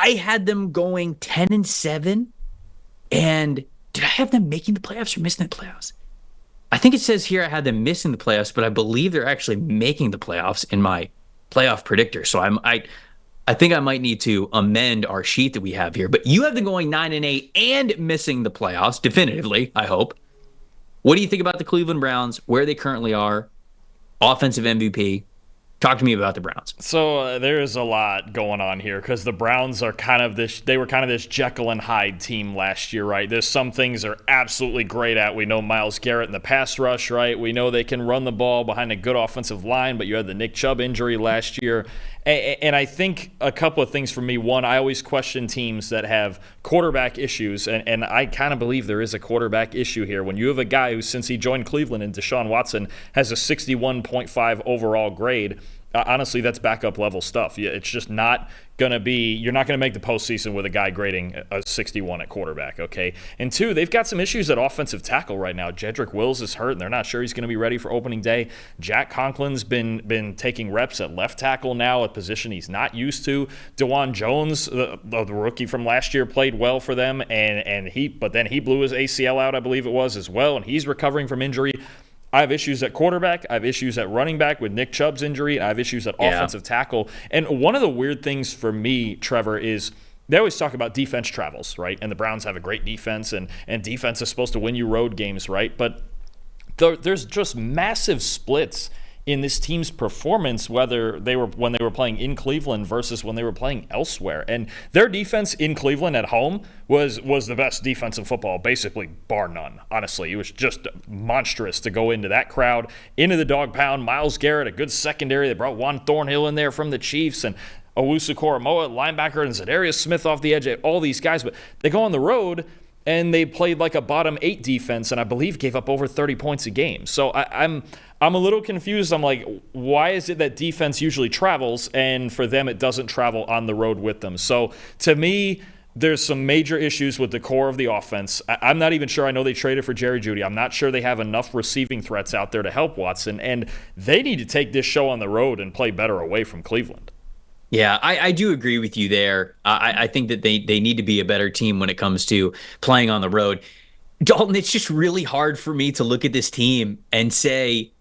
I had them going 10-7, and did I have them making the playoffs or missing the playoffs? I think it says here I had them missing the playoffs, but I believe they're actually making the playoffs in my playoff predictor. So I think I might need to amend our sheet that we have here. But you have them going 9-8 and missing the playoffs definitively, I hope. What do you think about the Cleveland Browns, where they currently are, offensive MVP? Talk to me about the Browns. So there is a lot going on here because the Browns are they were kind of this Jekyll and Hyde team last year, right? There's some things they're absolutely great at. We know Myles Garrett in the pass rush, right? We know they can run the ball behind a good offensive line, but you had the Nick Chubb injury last year. And I think a couple of things for me. One, I always question teams that have quarterback issues, and I kind of believe there is a quarterback issue here. When you have a guy who, since he joined Cleveland and Deshaun Watson, has a 61.5 overall grade, honestly, that's backup level stuff. It's just not going to be – you're not going to make the postseason with a guy grading a 61 at quarterback, okay? And two, they've got some issues at offensive tackle right now. Jedrick Wills is hurt, and they're not sure he's going to be ready for opening day. Jack Conklin's been taking reps at left tackle now, a position he's not used to. DeJuan Jones, the rookie from last year, played well for them, but then he blew his ACL out, I believe it was, as well, and he's recovering from injury. I have issues at quarterback. I have issues at running back with Nick Chubb's injury. I have issues at offensive tackle. And one of the weird things for me, Trevor, is they always talk about defense travels, right? And the Browns have a great defense, and defense is supposed to win you road games, right? But there's just massive splits in this team's performance, when they were playing in Cleveland versus when they were playing elsewhere. And their defense in Cleveland at home was the best defense in football, basically bar none. Honestly, it was just monstrous to go into that crowd, into the dog pound. Myles Garrett, a good secondary. They brought Juan Thornhill in there from the Chiefs, and Owusu Koromoa, linebacker, and Zadarius Smith off the edge. All these guys, but they go on the road and they played like a bottom 8 defense, and I believe gave up over 30 points a game. So I'm a little confused. I'm like, why is it that defense usually travels, and for them it doesn't travel on the road with them? So to me, there's some major issues with the core of the offense. I'm not even sure. I know they traded for Jerry Jeudy. I'm not sure they have enough receiving threats out there to help Watson, and they need to take this show on the road and play better away from Cleveland. Yeah, I do agree with you there. I think that they need to be a better team when it comes to playing on the road. Dalton, it's just really hard for me to look at this team and say,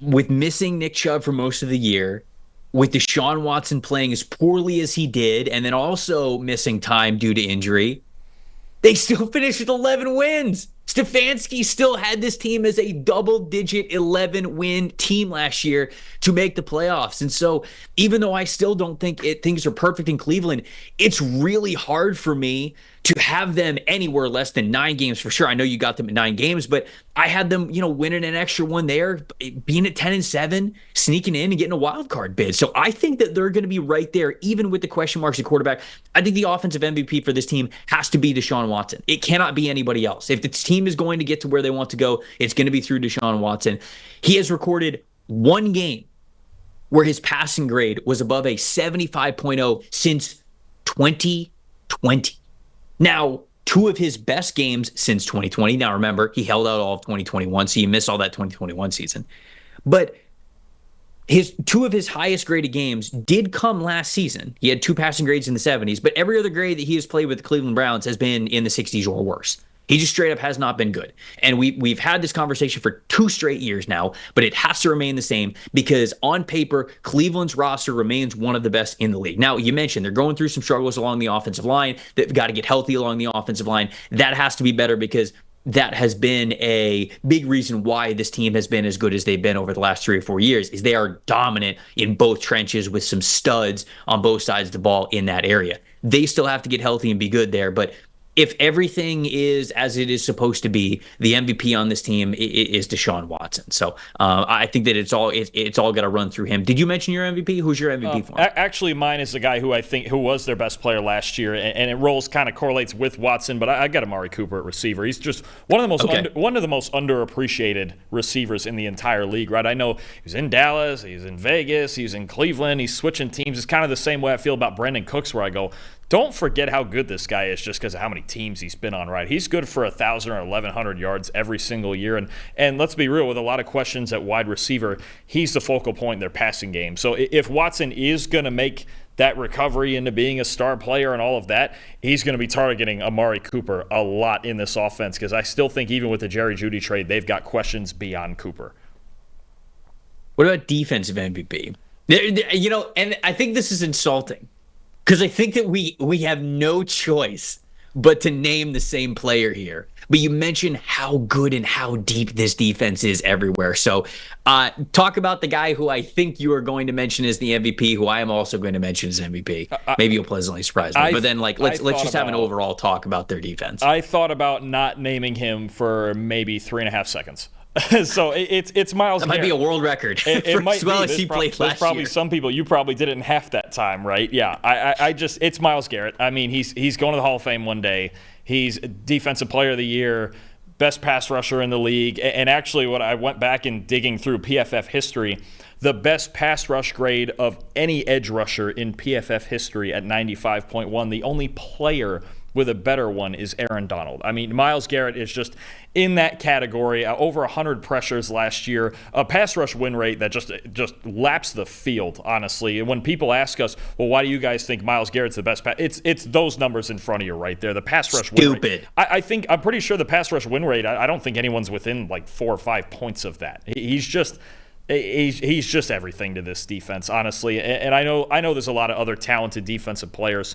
with missing Nick Chubb for most of the year, with Deshaun Watson playing as poorly as he did, and then also missing time due to injury, they still finished with 11 wins. Stefanski still had this team as a double-digit 11-win team last year to make the playoffs. And so even though I still don't think things are perfect in Cleveland, it's really hard for me to have them anywhere less than 9 games for sure. I know you got them at 9 games, but I had them, winning an extra one there, being at 10-7, sneaking in and getting a wild card bid. So I think that they're going to be right there, even with the question marks at quarterback. I think the offensive MVP for this team has to be Deshaun Watson. It cannot be anybody else. If the team is going to get to where they want to go, it's going to be through Deshaun Watson. He has recorded 1 game where his passing grade was above a 75.0 since 2020. Now, 2 of his best games since 2020. Now, remember, he held out all of 2021, so you missed all that 2021 season. But 2 of his highest graded games did come last season. He had 2 passing grades in the 70s, but every other grade that he has played with the Cleveland Browns has been in the 60s or worse. He just straight up has not been good. And we've had this conversation for 2 straight years now, but it has to remain the same because on paper, Cleveland's roster remains one of the best in the league. Now, you mentioned they're going through some struggles along the offensive line. They've got to get healthy along the offensive line. That has to be better because that has been a big reason why this team has been as good as they've been over the last 3 or 4 years is they are dominant in both trenches with some studs on both sides of the ball in that area. They still have to get healthy and be good there, but if everything is as it is supposed to be, the MVP on this team is Deshaun Watson. So I think that it's all got to run through him. Did you mention your MVP? Who's your MVP for him? Actually, mine is the guy who was their best player last year, and it kind of correlates with Watson. But I got Amari Cooper at receiver. He's just one of the most underappreciated receivers in the entire league, right? I know he was in Dallas, he's in Vegas, he's in Cleveland, he's switching teams. It's kind of the same way I feel about Brandon Cooks, where I go, don't forget how good this guy is just because of how many teams he's been on, right? He's good for 1,000 or 1,100 yards every single year. And let's be real, with a lot of questions at wide receiver, he's the focal point in their passing game. So if Watson is going to make that recovery into being a star player and all of that, he's going to be targeting Amari Cooper a lot in this offense because I still think even with the Jerry Jeudy trade, they've got questions beyond Cooper. What about defensive MVP? You know, and I think this is insulting because I think that we have no choice but to name the same player here. But you mentioned how good and how deep this defense is everywhere. So talk about the guy who I think you are going to mention as the MVP, who I am also going to mention as MVP. Maybe you'll pleasantly surprise me. But then let's just have an overall talk about their defense. I thought about not naming him for maybe 3.5 seconds. So it's Myles That Garrett. Might be a world record. It might as well be. as he played last probably year. Some people, you probably did it in half that time, right? Yeah. It's Myles Garrett. I mean, he's going to the Hall of Fame one day. He's Defensive Player of the Year, best pass rusher in the league. And actually, what I went back and digging through PFF history, the best pass rush grade of any edge rusher in PFF history at 95.1. The only player with a better one is Aaron Donald. I mean, Myles Garrett is just in that category. Over 100 pressures last year, a pass rush win rate that just laps the field, honestly. And when people ask us, well, why do you guys think Myles Garrett's the best pass? It's those numbers in front of you right there. The pass rush win rate. I'm pretty sure the pass rush win rate, I don't think anyone's within like 4 or 5 points of that. He's just everything to this defense, honestly. And I know there's a lot of other talented defensive players.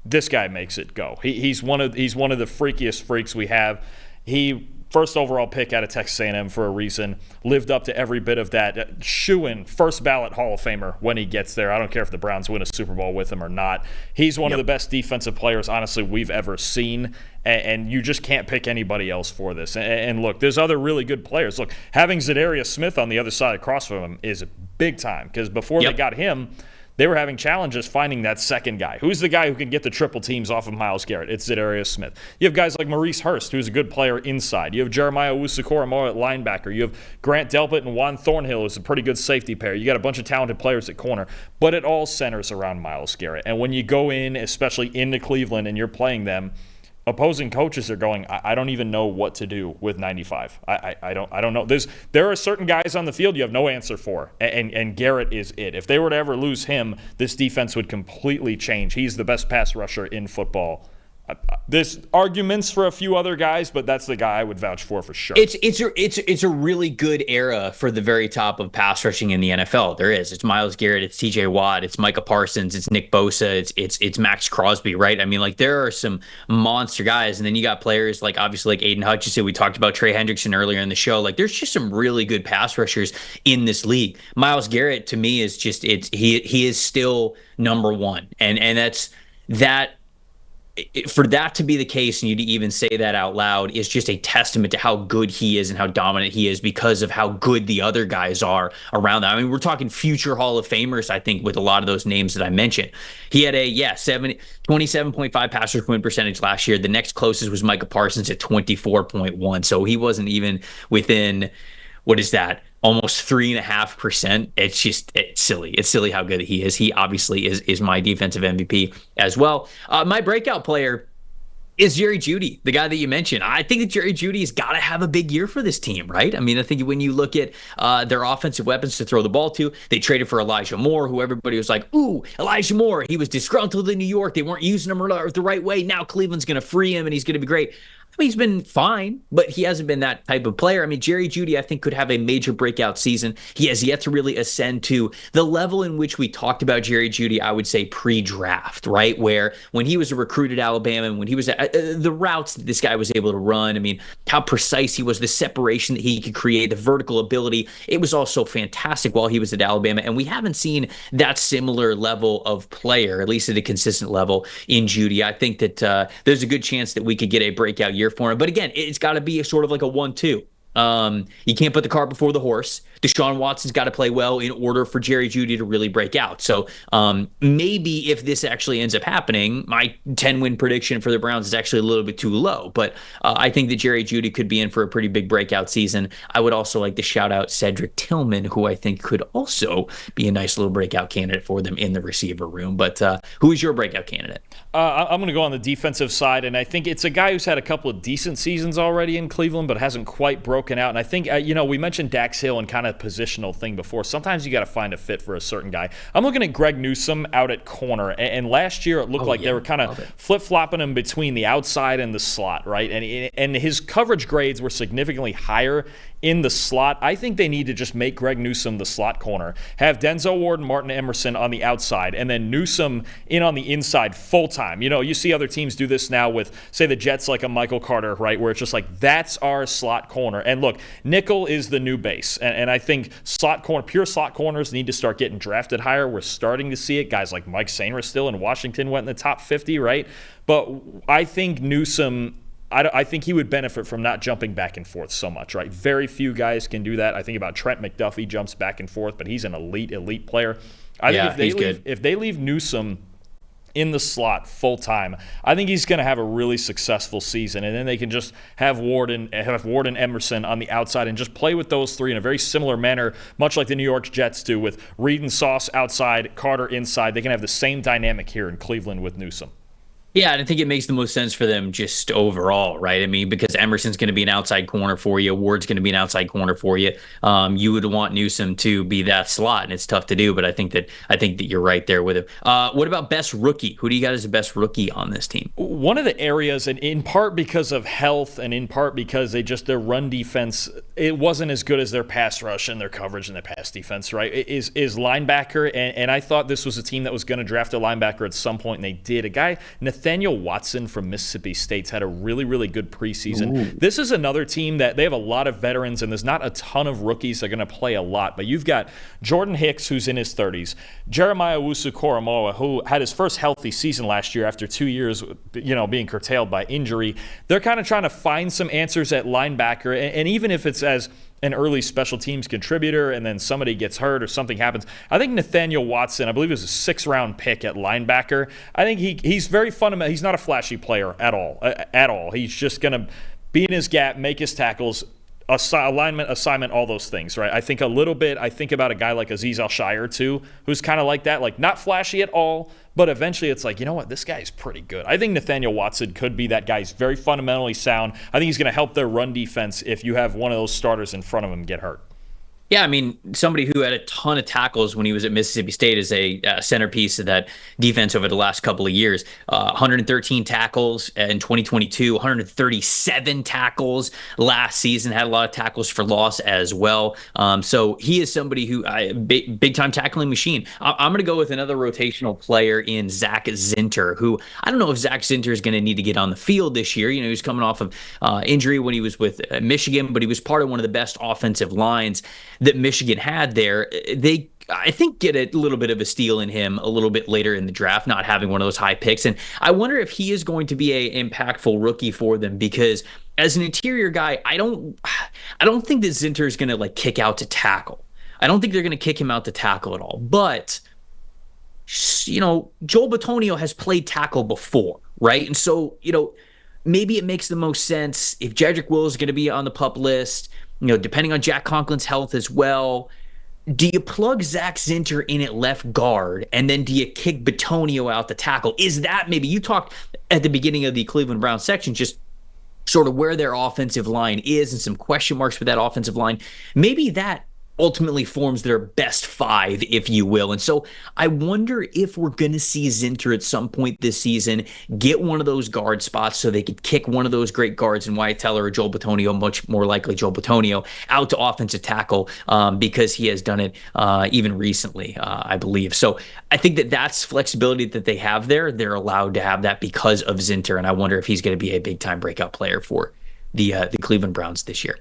This guy makes it go. He's one of the freakiest freaks we have. He first overall pick out of Texas A&M for a reason. Lived up to every bit of that. Shoo-in, first ballot Hall of Famer when he gets there. I don't care if the Browns win a Super Bowl with him or not. He's one of the best defensive players, honestly, we've ever seen. And you just can't pick anybody else for this. And look, there's other really good players. Look, having Zadarius Smith on the other side across from him is big time because before they got him, they were having challenges finding that second guy. Who's the guy who can get the triple teams off of Myles Garrett? It's Zadarius Smith. You have guys like Maurice Hurst, who's a good player inside. You have Jeremiah Owusu-Koramoah at linebacker. You have Grant Delpit and Juan Thornhill, who's a pretty good safety pair. You got a bunch of talented players at corner. But it all centers around Myles Garrett. And when you go in, especially into Cleveland, and you're playing them, opposing coaches are going, I don't even know what to do with 95. I don't know. There are certain guys on the field you have no answer for, and Garrett is it. If they were to ever lose him, this defense would completely change. He's the best pass rusher in football. There's arguments for a few other guys, but that's the guy I would vouch for sure. It's a really good era for the very top of pass rushing in the NFL. There is. It's Myles Garrett, it's TJ Watt, it's Micah Parsons, it's Nick Bosa, it's Max Crosby, right? I mean, like there are some monster guys, and then you got players like obviously like Aiden Hutchinson. We talked about Trey Hendrickson earlier in the show. Like there's just some really good pass rushers in this league. Myles Garrett to me is just he is still number one, and that's that. For that to be the case and you to even say that out loud is just a testament to how good he is and how dominant he is because of how good the other guys are around that. I mean, we're talking future Hall of Famers, I think, with a lot of those names that I mentioned. He had a 27.5 passer win percentage last year. The next closest was Micah Parsons at 24.1. So he wasn't even within, what is that? Almost 3.5%. It's silly. It's silly how good he is. He obviously is my defensive MVP as well. My breakout player is Jerry Jeudy, the guy that you mentioned. I think that Jerry Jeudy has got to have a big year for this team, right? I mean, I think when you look at their offensive weapons to throw the ball to, they traded for Elijah Moore, who everybody was like, ooh, Elijah Moore. He was disgruntled in New York. They weren't using him the right way. Now Cleveland's going to free him and he's going to be great. I mean, he's been fine, but he hasn't been that type of player. I mean, Jerry Jeudy, I think, could have a major breakout season. He has yet to really ascend to the level in which we talked about Jerry Jeudy, I would say, pre-draft, right? Where when he was a recruit at Alabama, and when he was the routes that this guy was able to run, I mean, how precise he was, the separation that he could create, the vertical ability, it was also fantastic while he was at Alabama. And we haven't seen that similar level of player, at least at a consistent level, in Jeudy. I think that there's a good chance that we could get a breakout year for him. But again, it's got to be sort of like a 1-2. You can't put the cart before the horse. Deshaun Watson's got to play well in order for Jerry Jeudy to really break out. So maybe if this actually ends up happening, my 10-win prediction for the Browns is actually a little bit too low. But I think that Jerry Jeudy could be in for a pretty big breakout season. I would also like to shout out Cedric Tillman, who I think could also be a nice little breakout candidate for them in the receiver room. But who is your breakout candidate? I'm going to go on the defensive side, and I think it's a guy who's had a couple of decent seasons already in Cleveland, but hasn't quite broken broken out. And I think, we mentioned Dax Hill and kind of positional thing before. Sometimes you got to find a fit for a certain guy. I'm looking at Greg Newsome out at corner. And last year it looked like they were kind of flip-flopping him between the outside and the slot, right? And his coverage grades were significantly higher in the slot. I think they need to just make Greg Newsome the slot corner, have Denzel Ward and Martin Emerson on the outside, and then Newsome in on the inside full-time. You see other teams do this now with, say, the Jets, like a Michael Carter, right, where it's just like, that's our slot corner. And look, nickel is the new base. And I think pure slot corners need to start getting drafted higher. We're starting to see it. Guys like Mike Sainristil still in Washington went in the top 50, right? But I think Newsome, I think he would benefit from not jumping back and forth so much, right? Very few guys can do that. I think about Trent McDuffie jumps back and forth, but he's an elite player. I think if they leave Newsome in the slot full time, I think he's going to have a really successful season, and then they can just have Ward and Emerson on the outside and just play with those three in a very similar manner, much like the New York Jets do with Reed and Sauce outside, Carter inside. They can have the same dynamic here in Cleveland with Newsome. Yeah, and I think it makes the most sense for them just overall, right? I mean, because Emerson's going to be an outside corner for you, Ward's going to be an outside corner for you. You would want Newsome to be that slot, and it's tough to do. But I think that you're right there with him. What about best rookie? Who do you got as the best rookie on this team? One of the areas, and in part because of health, and in part because their run defense, it wasn't as good as their pass rush and their coverage and their pass defense, right? Is linebacker, and I thought this was a team that was going to draft a linebacker at some point, and they did. A guy, Nathaniel Watson from Mississippi State's had a really, really good preseason. Ooh. This is another team that they have a lot of veterans, and there's not a ton of rookies that are going to play a lot. But you've got Jordan Hicks, who's in his 30s, Jeremiah Owusu-Koramoah, who had his first healthy season last year after 2 years, being curtailed by injury. They're kind of trying to find some answers at linebacker, and even if it's as an early special teams contributor and then somebody gets hurt or something happens, I think Nathaniel Watson, I believe it was a 6th-round pick at linebacker. I think he's very fundamental. He's not a flashy player at all. He's just going to be in his gap, make his tackles, alignment, assignment, all those things, right? I think about a guy like Azeez Al-Shaair too, who's kind of like that, like not flashy at all, but eventually it's like, you know what, this guy's pretty good. I think Nathaniel Watson could be that guy. He's very fundamentally sound. I think he's going to help their run defense if you have one of those starters in front of him get hurt. Yeah, I mean, somebody who had a ton of tackles when he was at Mississippi State is a centerpiece of that defense over the last couple of years. 113 tackles in 2022, 137 tackles last season, had a lot of tackles for loss as well. So he is somebody who, big-time tackling machine. I'm going to go with another rotational player in Zach Zinter, who I don't know if Zach Zinter is going to need to get on the field this year. He was coming off of injury when he was with Michigan, but he was part of one of the best offensive lines that Michigan had there. They, I think, get a little bit of a steal in him a little bit later in the draft, not having one of those high picks. And I wonder if he is going to be an impactful rookie for them, because as an interior guy, I don't think that Zinter is going to kick out to tackle. I don't think they're going to kick him out to tackle at all. But Joel Bitonio has played tackle before, right? And so, maybe it makes the most sense if Jedrick Wills is going to be on the PUP list, depending on Jack Conklin's health as well. Do you plug Zach Zinter in at left guard, and then do you kick Bitonio out the tackle? Is that, maybe you talked at the beginning of the Cleveland Browns section, just sort of where their offensive line is and some question marks with that offensive line. Maybe that ultimately forms their best five, if you will. And so I wonder if we're going to see Zinter at some point this season get one of those guard spots so they could kick one of those great guards in Wyatt Teller or Joel Bitonio, much more likely Joel Bitonio, out to offensive tackle because he has done it even recently, I believe. So I think that that's flexibility that they have there. They're allowed to have that because of Zinter, and I wonder if he's going to be a big-time breakout player for the Cleveland Browns this year.